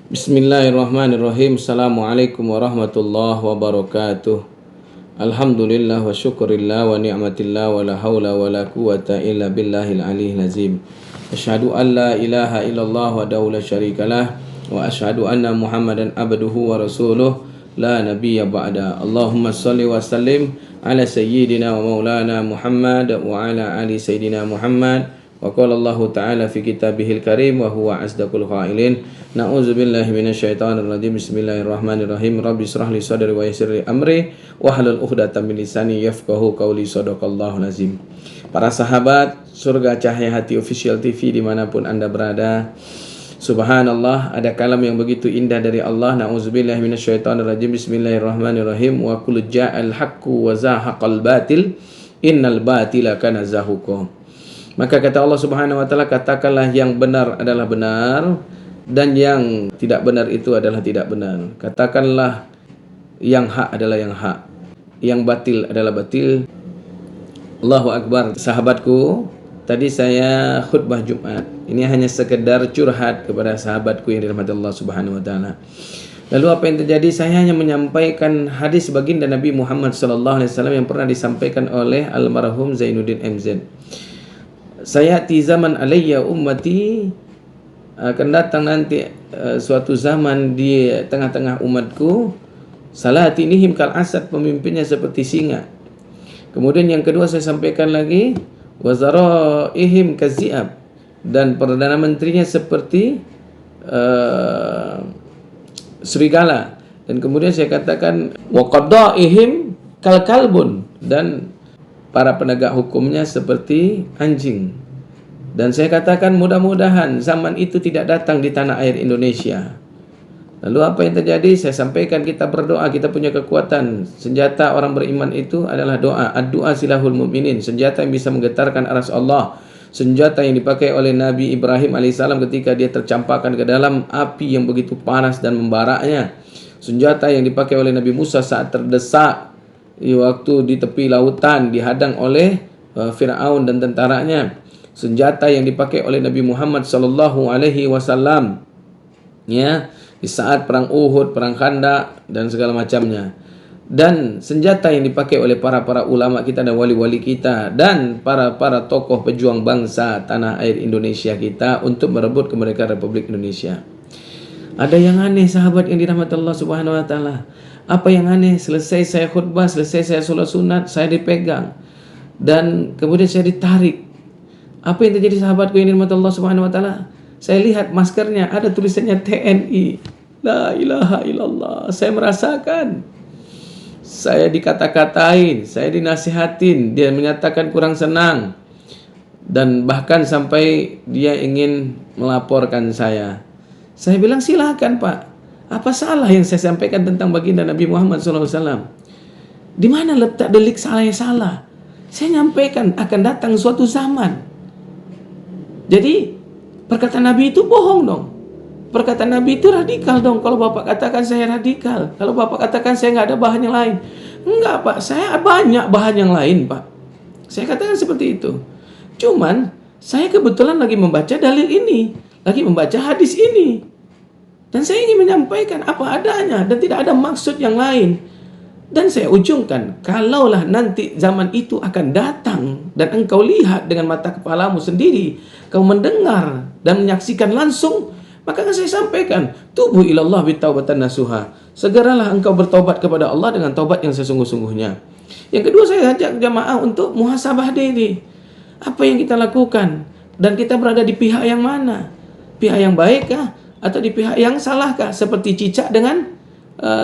Bismillahirrahmanirrahim. Assalamualaikum warahmatullahi wabarakatuh. Alhamdulillah wa syukurillah wa ni'matillah wa la hawla wa la quwata illa billahil aliyyil azim. Asyhadu an la ilaha illallah wa la syarikalah wa asyhadu anna Muhammadan abduhu wa rasuluh la nabiyya ba'da. Allahumma salli wa sallim ala sayyidina wa maulana Muhammad wa ala ali sayyidina Muhammad. Wa qala Allah Ta'ala fi kitabihil karim wa huwa asdaqul qailin. Na'udzubillahi minasyaitonir rajim. Bismillahirrahmanirrahim. Rabbi shrah li sadri wa yassir li amri wahlul 'uqdatam min lisani yafqahu qawli. Shadaqallahul azim. Para sahabat Surga Cahaya Hati Official TV dimanapun Anda berada, subhanallah, ada kalam yang begitu indah dari Allah. Na'udzubillahi minasyaitonir rajim. Bismillahirrahmanirrahim. Wa qul ja'al haqqu wa zahaqal batil innal batila kana zahuqa. Maka kata Allah Subhanahu wa taala, katakanlah yang benar adalah benar dan yang tidak benar itu adalah tidak benar. Katakanlah yang hak adalah yang hak, yang batil adalah batil. Allahu Akbar. Sahabatku, tadi saya khutbah Jumat. Ini hanya sekedar curhat kepada sahabatku yang dirahmati Allah Subhanahu wa taala. Lalu apa yang terjadi? Saya hanya menyampaikan hadis baginda Nabi Muhammad sallallahu alaihi wasallam yang pernah disampaikan oleh almarhum Zainuddin MZ. Sayati zaman alayya ummati, akan datang nanti suatu zaman di tengah-tengah umatku, salatinihim kal asad, pemimpinnya seperti singa. Kemudian yang kedua saya sampaikan lagi, wazaraihim kaziab, dan perdana menterinya seperti serigala. Dan kemudian saya katakan waqadaihim kal kalbun, dan para penegak hukumnya seperti anjing. Dan saya katakan mudah-mudahan zaman itu tidak datang di tanah air Indonesia. Lalu apa yang terjadi? Saya sampaikan kita berdoa, kita punya kekuatan. Senjata orang beriman itu adalah doa. Ad-du'a silahul mu'minin, senjata yang bisa menggetarkan arsy Allah. Senjata yang dipakai oleh Nabi Ibrahim alaihissalam ketika dia tercampakkan ke dalam api yang begitu panas dan membaraknya. Senjata yang dipakai oleh Nabi Musa saat terdesak waktu di tepi lautan dihadang oleh Fir'aun dan tentaranya. Senjata yang dipakai oleh Nabi Muhammad sallallahu alaihi wasallam ya, di saat perang Uhud, perang Khandaq dan segala macamnya. Dan senjata yang dipakai oleh para ulama kita dan wali-wali kita dan para tokoh pejuang bangsa tanah air Indonesia kita untuk merebut kemerdekaan Republik Indonesia. Ada yang aneh sahabat yang dirahmati Allah Subhanahu wa taala. Apa yang aneh? Selesai saya khutbah, selesai saya sholat sunat, saya dipegang dan kemudian saya ditarik. Apa yang terjadi sahabatku yang dirahmati Allah Subhanahu wa taala? Saya lihat maskernya ada tulisannya TNI. La ilaha illallah. Saya merasakan, saya dikata-katain, saya dinasihatin, dia menyatakan kurang senang, dan bahkan sampai dia ingin melaporkan saya. Saya bilang silakan Pak. Apa salah yang saya sampaikan tentang baginda Nabi Muhammad SAW? Di mana letak delik saya salah? Saya nyampaikan akan datang suatu zaman. Jadi perkataan Nabi itu bohong dong. Perkataan Nabi itu radikal dong. Kalau Bapak katakan saya radikal, kalau Bapak katakan saya nggak ada bahan yang lain. Enggak Pak, saya banyak bahan yang lain Pak. Saya katakan seperti itu. Cuman saya kebetulan lagi membaca dalil ini, lagi membaca hadis ini. Dan saya ingin menyampaikan apa adanya dan tidak ada maksud yang lain. Dan saya ujungkan, kalaulah nanti zaman itu akan datang dan engkau lihat dengan mata kepalamu sendiri, kau mendengar dan menyaksikan langsung, maka akan saya sampaikan, tubu ilallah bitaubatan nasuha. Segeralah engkau bertobat kepada Allah dengan taubat yang sesungguh-sungguhnya. Yang kedua, saya ajak jamaah untuk muhasabah diri. Apa yang kita lakukan dan kita berada di pihak yang mana? Pihak yang baik kah? Atau di pihak yang salahkah? Seperti cicak dengan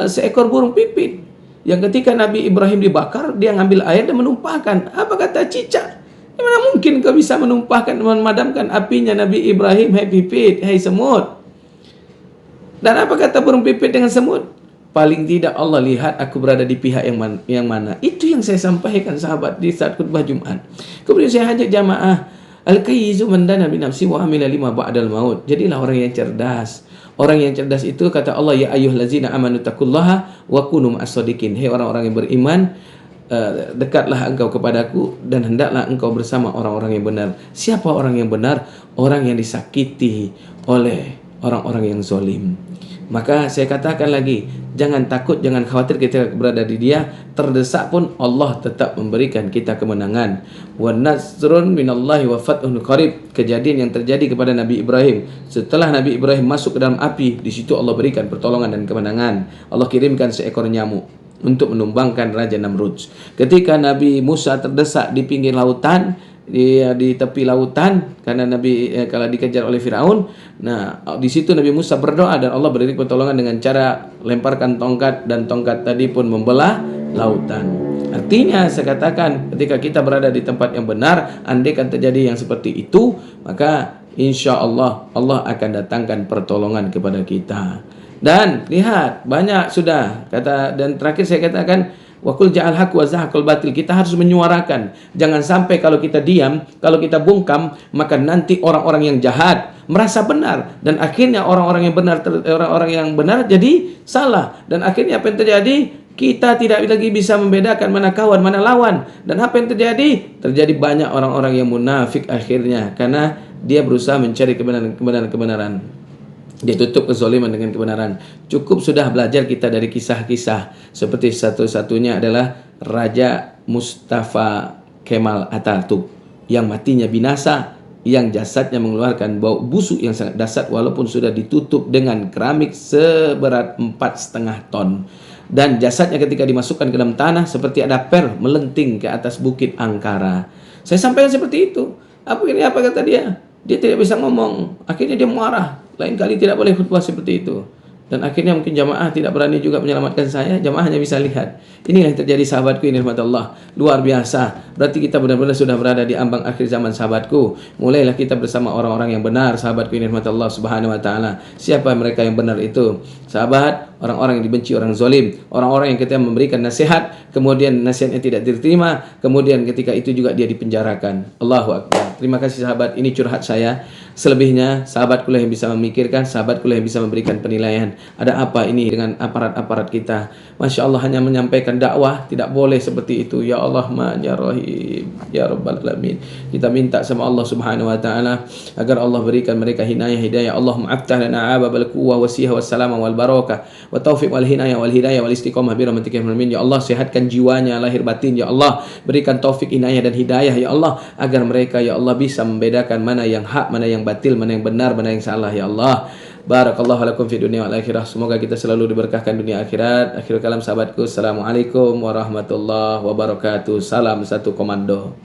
seekor burung pipit, yang ketika Nabi Ibrahim dibakar, dia ngambil air dan menumpahkan. Apa kata cicak? Mana mungkin kau bisa menumpahkan, memadamkan apinya Nabi Ibrahim? Hai pipit, hai semut. Dan apa kata burung pipit dengan semut? Paling tidak Allah lihat aku berada di pihak yang mana. Itu yang saya sampaikan sahabat di saat khutbah Jumat. Kemudian saya ajak jamaah, al-kayyizu man dana bi nafsi wa amila lima ba'dal maut. Jadilah orang yang cerdas. Orang yang cerdas itu kata Allah, ya ayyuhallazina amanu taqullaha wa kunu ma'as-shadiqin. Hei orang-orang yang beriman, dekatlah engkau kepadaku dan hendaklah engkau bersama orang-orang yang benar. Siapa orang yang benar? Orang yang disakiti oleh orang-orang yang zalim. Maka saya katakan lagi, jangan takut, jangan khawatir kita berada di dia. Terdesak pun Allah tetap memberikan kita kemenangan. Wa nasrun minallahi wa fathun qarib. Kejadian yang terjadi kepada Nabi Ibrahim setelah Nabi Ibrahim masuk ke dalam api, di situ Allah berikan pertolongan dan kemenangan. Allah kirimkan seekor nyamuk untuk menumbangkan Raja Namrud. Ketika Nabi Musa terdesak di pinggir lautan, di tepi lautan karena Nabi kalau dikejar oleh Firaun. Nah, di situ Nabi Musa berdoa dan Allah beri pertolongan dengan cara lemparkan tongkat, dan tongkat tadi pun membelah lautan. Artinya saya katakan, ketika kita berada di tempat yang benar, andaikan terjadi yang seperti itu, maka insya Allah Allah akan datangkan pertolongan kepada kita. Dan lihat, banyak sudah kata, dan terakhir saya katakan, wa qul ja'al haqq wa zahaqal batil. Kita harus menyuarakan. Jangan sampai kalau kita diam, kalau kita bungkam, maka nanti orang-orang yang jahat merasa benar, dan akhirnya orang-orang yang benar jadi salah, dan akhirnya apa yang terjadi? Kita tidak lagi bisa membedakan mana kawan, mana lawan. Dan apa yang terjadi? Terjadi banyak orang-orang yang munafik akhirnya, karena dia berusaha mencari kebenaran. Dia tutup kezaliman dengan kebenaran. Cukup sudah belajar kita dari kisah-kisah. Seperti satu-satunya adalah Raja Mustafa Kemal Atatürk, yang matinya binasa, yang jasadnya mengeluarkan bau busuk yang sangat dahsyat walaupun sudah ditutup dengan keramik seberat 4,5 ton. Dan jasadnya ketika dimasukkan ke dalam tanah seperti ada per melenting ke atas bukit Angkara. Saya sampaikan seperti itu. Apa kata dia? Dia tidak bisa ngomong. Akhirnya dia marah. Lain kali tidak boleh khutbah seperti itu. Dan akhirnya mungkin jamaah tidak berani juga menyelamatkan saya. Jamaah hanya bisa lihat. Inilah yang terjadi sahabatku, ini rahmat Allah. Luar biasa. Berarti kita benar-benar sudah berada di ambang akhir zaman, sahabatku. Mulailah kita bersama orang-orang yang benar, sahabatku, ini rahmat Allah subhanahu wa ta'ala. Siapa mereka yang benar itu? Sahabat, orang-orang yang dibenci orang zalim. Orang-orang yang ketika memberikan nasihat, kemudian nasihatnya tidak diterima, kemudian ketika itu juga dia dipenjarakan. Allahu Akbar. Terima kasih sahabat, ini curhat saya. Selebihnya sahabatkulah yang bisa memikirkan, sahabatkulah yang bisa memberikan penilaian. Ada apa ini dengan aparat-aparat kita? Masya Allah, hanya menyampaikan dakwah, tidak boleh seperti itu. Ya Allah, ya Rahim, ya Rabbal Alamin. Kita minta sama Allah subhanahu wa ta'ala agar Allah berikan mereka hidayah. Allahumma aftah lana ababal quwwah wa siha wa salama wal barakah wa taufiq wal hidayah wal istiqamah birahmatika ya arhamar. Ya Allah, sehatkan jiwanya, lahir batin. Ya Allah, berikan taufik, inayah dan hidayah. Ya Allah, agar mereka ya Allah bisa membedakan mana yang hak, mana yang batil, mana yang benar, mana yang salah. Ya Allah, barakallahu lakum fi dunia wal akhirah. Semoga kita selalu diberkahkan dunia akhirat. Akhirul kalam sahabatku, assalamualaikum warahmatullahi wabarakatuh. Salam satu komando.